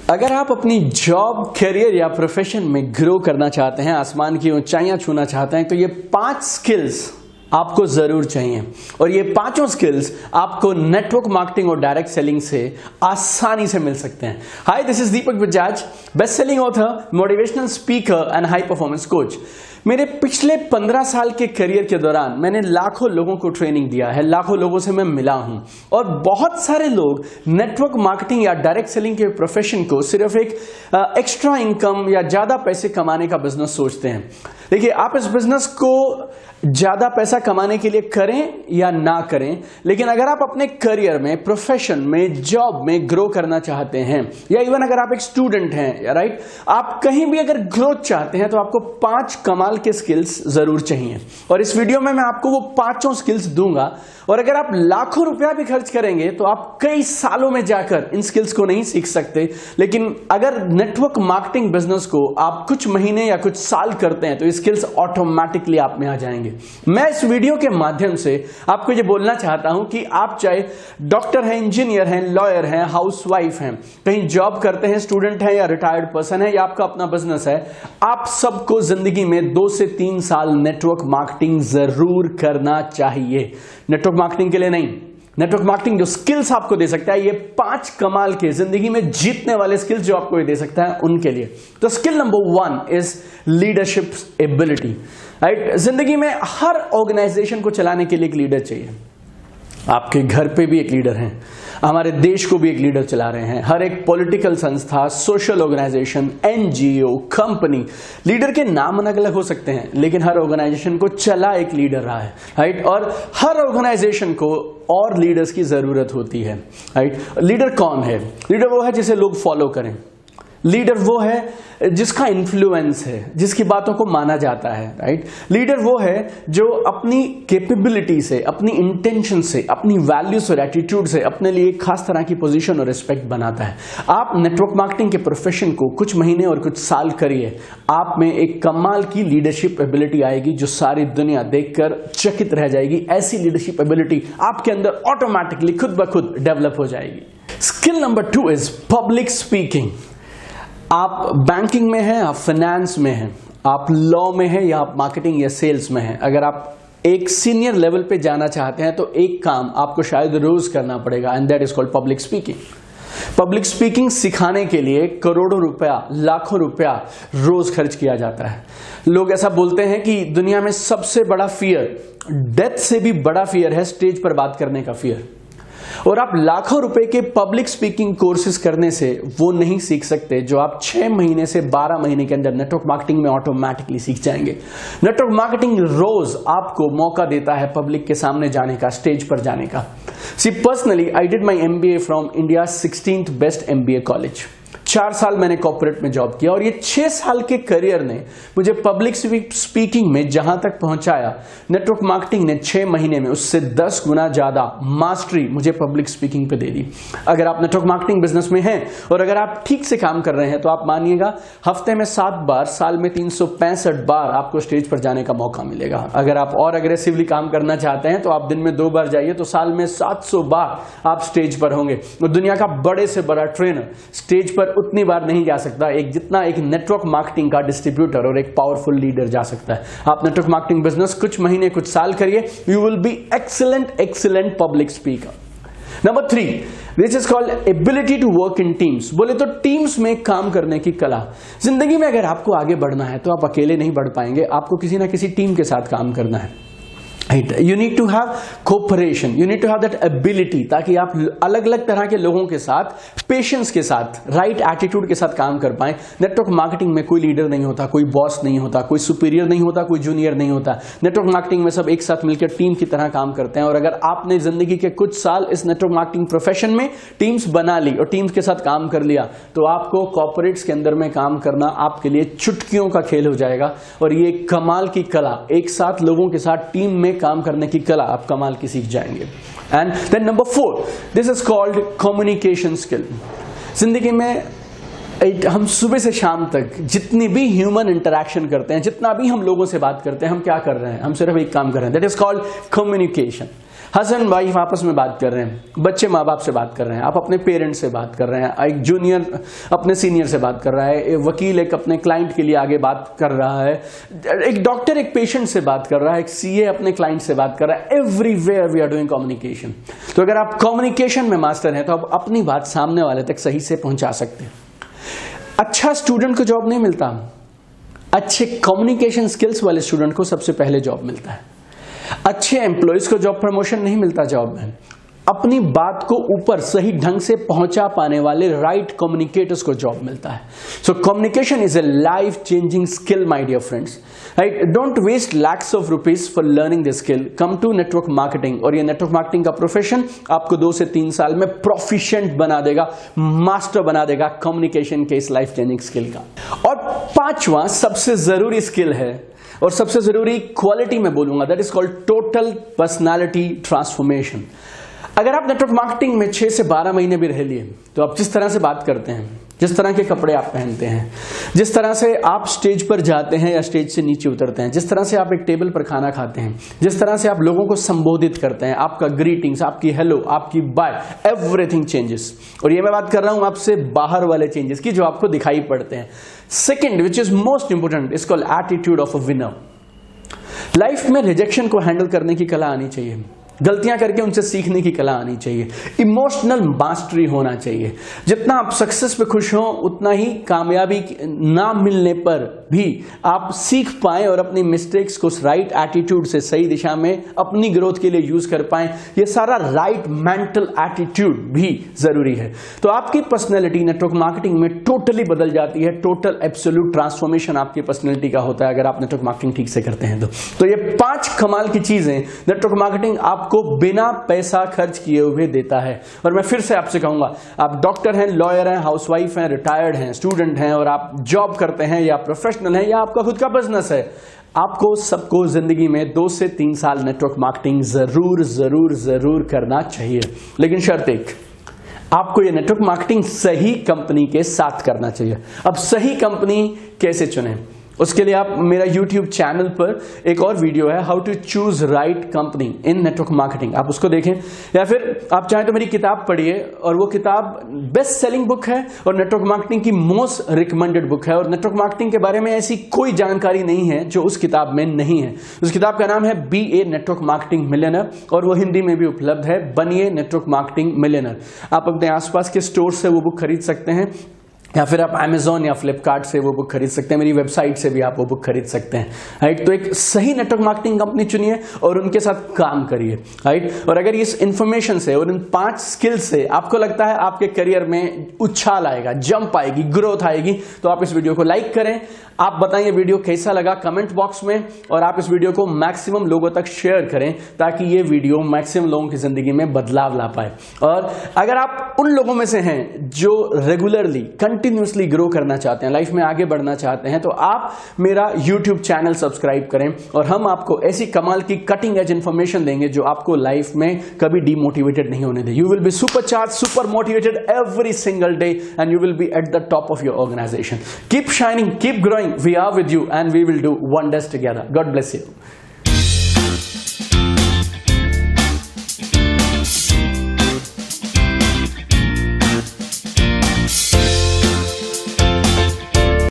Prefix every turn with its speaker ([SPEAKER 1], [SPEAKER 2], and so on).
[SPEAKER 1] अगर आप अपनी जॉब, करियर या प्रोफेशन में ग्रो करना चाहते हैं, आसमान की ऊंचाइयां छूना चाहते हैं, तो ये 5 स्किल्स आपको जरूर चाहिए। और ये 5 स्किल्स आपको नेटवर्क मार्केटिंग और डायरेक्ट सेलिंग से आसानी से मिल सकते हैं। Hi, this is Deepak Bajaj, best selling author, motivational speaker and high performance coach. मेरे पिछले 15 साल के करियर के दौरान मैंने लाखों लोगों को ट्रेनिंग दिया है, लाखों लोगों से मैं मिला हूं, और बहुत सारे लोग नेटवर्क मार्केटिंग या डायरेक्ट सेलिंग के प्रोफेशन को सिर्फ एक एक्स्ट्रा इनकम या ज्यादा पैसे कमाने का बिजनेस सोचते हैं। देखिए, आप इस बिजनेस को ज्यादा पैसा कमाने के लिए करें या ना करें, लेकिन अगर आप अपने करियर में, प्रोफेशन में, जॉब में ग्रो करना चाहते हैं, या इवन अगर आप एक स्टूडेंट हैं, राइट, आप कहीं भी अगर ग्रोथ चाहते हैं, तो आपको 5 कमाल के स्किल्स जरूर चाहिए। और इस वीडियो में मैं आपको वो 5 स्किल्स दूंगा। और अगर आप लाखों रुपया भी खर्च करेंगे तो आप कई सालों में जाकर इन स्किल्स को नहीं सीख सकते, लेकिन अगर नेटवर्क मार्केटिंग बिजनेस को आप कुछ महीने या कुछ साल करते हैं तो ये स्किल्स ऑटोमेटिकली आप में आ जाएंगे। मैं इस वीडियो के माध्यम से आपको ये बोलना चाहता हूं कि आप चाहे डॉक्टर हैं, इंजीनियर हैं, लॉयर हैं, हाउसवाइफ हैं, कहीं जॉब करते हैं, स्टूडेंट हैं या रिटायर्ड पर्सन है, या आपका अपना बिजनेस है, आप सबको जिंदगी में 2 से 3 साल नेटवर्क मार्केटिंग जरूर करना चाहिए। नेटवर्क मार्केटिंग के लिए नहीं, नेटवर्क मार्केटिंग जो स्किल्स आपको दे सकता है, ये 5 कमाल के जिंदगी में जीतने वाले स्किल्स जो आपको ये दे सकता है, उनके लिए। तो skill number 1 is leadership ability. Right, जिंदगी में हर ऑर्गेनाइजेशन को चलाने के लिए एक लीडर चाहिए। आपके घर पे भी एक लीडर है, हमारे देश को भी एक लीडर चला रहे हैं। हर एक पॉलिटिकल संस्था, social organisation, NGO, company, leader के नाम अलग अलग हो सकते हैं, लेकिन हर ऑर्गेनाइजेशन को चला एक लीडर रहा है। राइट, और हर ऑर्गेनाइजेशन को और लीडर्स की जरूरत होती है। राइट, लीडर कौन है? लीडर वो है जिसे लोग फॉलो करें। लीडर वो है जिसका इन्फ्लुएंस है, जिसकी बातों को माना जाता है। राइट, लीडर वो है जो अपनी कैपेबिलिटी से, अपनी इंटेंशन से, अपनी वैल्यूज और एटीट्यूड से अपने लिए एक खास तरह की पोजीशन और रिस्पेक्ट बनाता है। आप नेटवर्क मार्केटिंग के प्रोफेशन को कुछ महीने और कुछ साल करिए, आप में एक कमाल की लीडरशिप एबिलिटी आएगी जो सारी दुनिया देखकर चकित रह जाएगी। ऐसी लीडरशिप एबिलिटी आपके अंदर ऑटोमेटिकली खुद ब खुद डेवलप हो जाएगी। Skill number 2 is public speaking. आप बैंकिंग में हैं, आप फाइनेंस में हैं, आप लॉ में हैं, या आप मार्केटिंग या सेल्स में हैं, अगर आप एक सीनियर लेवल पे जाना चाहते हैं तो एक काम आपको शायद रोज करना पड़ेगा, and that is called public speaking. Public speaking सिखाने के लिए करोड़ों रुपया, लाखों रुपया रोज खर्च किया जाता है। लोग ऐसा बोलते हैं कि दुनिया में सबसे बड़ा फियर, डेथ से भी बड़ा फियर है स्टेज पर बात करने का फियर। और आप लाखों रुपए के पब्लिक स्पीकिंग कोर्सेज करने से वो नहीं सीख सकते जो आप 6 महीने से 12 महीने के अंदर नेटवर्क मार्केटिंग में ऑटोमेटिकली सीख जाएंगे। नेटवर्क मार्केटिंग रोज आपको मौका देता है पब्लिक के सामने जाने का, स्टेज पर जाने का। See personally I did my MBA from India 16th best MBA college. 4 साल मैंने कॉर्पोरेट में जॉब किया, और ये 6 साल के करियर ने मुझे पब्लिक स्पीकिंग में जहां तक पहुंचाया, नेटवर्क मार्केटिंग ने 6 महीने में उससे 10 गुना ज्यादा मास्टरी मुझे पब्लिक स्पीकिंग पे दे दी। अगर आप नेटवर्क मार्केटिंग बिजनेस में हैं और अगर आप ठीक से काम कर रहे हैं तो आप मानिएगा हफ्ते में 7 बार, साल में 365 बार आपको स्टेज पर जाने का मौका मिलेगा। अगर आप और अग्रेसिवली काम करना चाहते हैं तो आप दिन में 2 बार जाइए, तो साल में 700 बार आप स्टेज पर होंगे। और दुनिया का बड़े से बड़ा ट्रेनर स्टेज पर उतनी बार नहीं जा सकता जितना एक नेटवर्क मार्केटिंग का डिस्ट्रीब्यूटर और एक पावरफुल लीडर जा सकता है। आप नेटवर्क मार्केटिंग बिजनेस कुछ महीने, कुछ साल करिए, you will be excellent public speaker. Number 3, this is called ability to work in teams. बोले तो टीम्स में काम करने की कला। जिंदगी में अगर आपको आगे बढ़ना है तो आप अकेले नहीं बढ़ पाएंगे, आपको किसी ना किसी टीम के साथ काम करना है। You need to have cooperation, you need to have that ability, ताकि आप अलग अलग तरह के लोगों के साथ, पेशेंस के साथ, राइट एटीट्यूड के साथ काम कर पाएं। नेटवर्क मार्केटिंग में कोई लीडर नहीं होता, कोई बॉस नहीं होता, कोई सुपीरियर नहीं होता, कोई जूनियर नहीं होता। नेटवर्क मार्केटिंग में सब एक साथ मिलकर टीम की तरह काम करते हैं। और अगर आपने जिंदगी के कुछ साल इस नेटवर्क मार्केटिंग प्रोफेशन में टीम्स बना ली और टीम्स के साथ काम कर लिया, तो आपको कॉर्पोरेट्स के अंदर में काम करना आपके लिए चुटकियों का खेल हो जाएगा। और ये कमाल की कला, एक साथ लोगों के साथ टीम में काम करने की कला आप कमाल की सीख जाएंगे। And then number 4, this is called communication skill. जिंदगी में हम सुबह से शाम तक जितनी भी ह्यूमन इंटरैक्शन करते हैं, जितना भी हम लोगों से बात करते हैं, हम क्या कर रहे हैं? हम सिर्फ एक काम कर रहे हैं, that is called communication. Husband wife आपस में बात कर रहे हैं, बच्चे माँ बाप से बात कर रहे हैं, आप अपने पेरेंट्स से बात कर रहे हैं, एक जूनियर अपने सीनियर से बात कर रहा है, एक वकील एक अपने क्लाइंट के लिए आगे बात कर रहा है, एक डॉक्टर एक पेशेंट से बात कर रहा है, एक सीए अपने क्लाइंट से बात कर रहा है। Everywhere we are doing communication. तो अगर आप कम्युनिकेशन में मास्टर हैं तो आप अपनी बात सामने वाले तक सही से पहुंचा सकते हैं। अच्छा स्टूडेंट को जॉब नहीं मिलता, अच्छे कम्युनिकेशन स्किल्स वाले स्टूडेंट को सबसे पहले जॉब मिलता है। अच्छे एम्प्लॉयज को जॉब प्रमोशन नहीं मिलता जॉब में, अपनी बात को ऊपर सही ढंग से पहुंचा पाने वाले राइट कम्युनिकेटर्स को जॉब मिलता है। So communication is a life changing skill my dear friends, right? Don't waste lakhs of rupees for learning this skill, come to network marketing. और ये नेटवर्क मार्केटिंग का प्रोफेशन आपको 2 से 3 साल में प्रोफिशिएंट बना देगा, मास्टर बना देगा कम्युनिकेशन के इस लाइफ चेंजिंग स्किल का। और 5वां सबसे जरूरी स्किल है और सबसे जरूरी क्वालिटी में बोलूंगा, that is called total personality transformation. अगर आप नेटवर्क मार्केटिंग में 6 से 12 महीने भी रह लिए तो आप जिस तरह से बात करते हैं, जिस तरह के कपड़े आप पहनते हैं, जिस तरह से आप स्टेज पर जाते हैं या स्टेज से नीचे उतरते हैं, जिस तरह से आप एक टेबल पर खाना खाते हैं, जिस तरह से आप लोगों को संबोधित करते हैं, आपका ग्रीटिंग्स, आपकी हेलो, आपकी बाय, एवरीथिंग चेंजेस। और ये मैं बात कर रहा हूं आपसे बाहर वाले चेंजेस की जो आपको दिखाई पड़ते हैं। Second, which is most important, is called attitude of a winner. Life में रिजेक्शन को हैंडल करने की कला आनी चाहिए, गलतियां करके उनसे सीखने की कला आनी चाहिए, इमोशनल मास्टरी होना चाहिए। जितना आप सक्सेस पे खुश हो उतना ही कामयाबी ना मिलने पर भी आप सीख पाएं और अपनी मिस्टेक्स को राइट एटीट्यूड से सही दिशा में अपनी ग्रोथ के लिए यूज कर पाएं। ये सारा राइट मेंटल एटीट्यूड भी जरूरी है। तो आपकी पर्सनैलिटी नेटवर्क मार्केटिंग में टोटली बदल जाती है। टोटल एब्सोल्यूट ट्रांसफॉर्मेशन आपकी पर्सनैलिटी का होता है अगर आप नेटवर्क मार्केटिंग ठीक से करते हैं तो ये 5 कमाल की चीजें नेटवर्क मार्केटिंग आपको बिना पैसा खर्च किए हुए देता है। और मैं फिर से आपसे कहूंगा, आप डॉक्टर हैं, लॉयर हैं, हाउसवाइफ हैं, रिटायर्ड हैं, स्टूडेंट हैं और आप जॉब करते हैं या प्रोफेशनल हैं या आपका खुद का बिजनेस है, आपको सबको जिंदगी में 2 से 3 साल नेटवर्क मार्केटिंग जरूर जरूर जरूर करना चाहिए। लेकिन शर्त एक, आपको ये नेटवर्क मार्केटिंग सही कंपनी के साथ करना चाहिए। अब सही कंपनी कैसे चुनें, उसके लिए आप मेरा YouTube चैनल पर एक और वीडियो है, how to choose right company in network marketing, आप उसको देखें। या फिर आप चाहें तो मेरी किताब पढ़िए, और वो किताब बेस्ट सेलिंग बुक है और नेटवर्क मार्केटिंग की मोस्ट रिकमेंडेड बुक है। और नेटवर्क मार्केटिंग के बारे में ऐसी कोई जानकारी नहीं है जो उस किताब में नहीं है। उस किताब का नाम है B a network marketing millionaire, और वो हिंदी में भी उपलब्ध है, बनिए नेटवर्क मार्केटिंग मिलियनर। आप अपने आसपास के स्टोर से वो बुक खरीद सकते हैं या फिर आप Amazon या Flipkart से वो बुक खरीद सकते हैं, मेरी वेबसाइट से भी आप वो बुक खरीद सकते हैं, राइट? तो एक सही नेटवर्क मार्केटिंग कंपनी चुनिए और उनके साथ काम करिए, राइट? और अगर इस इंफॉर्मेशन से और इन 5 स्किल से आपको लगता है आपके करियर में उछाल आएगा, जंप आएगी, ग्रोथ आएगी, तो आप इस वीडियो को लाइक करें। आप बताइए वीडियो कैसा लगा कमेंट बॉक्स में, और आप इस वीडियो को मैक्सिमम लोगों तक शेयर करें ताकि ये वीडियो मैक्सिमम लोगों की जिंदगी में बदलाव ला पाए। और अगर आप उन लोगों में से हैं जो रेगुलरली कंटिन्यूअसली ग्रो करना चाहते हैं, लाइफ में आगे बढ़ना चाहते हैं, तो आप मेरा YouTube चैनल सब्सक्राइब करें और हम आपको ऐसी कमाल की कटिंग एज इंफॉर्मेशन देंगे जो आपको लाइफ में कभी डीमोटिवेटेड नहीं होने दे। You will be super charge, super motivated every single day and you will be at the top of your organisation. Keep shining, keep growing, we are with you and we will do wonders together. God bless you.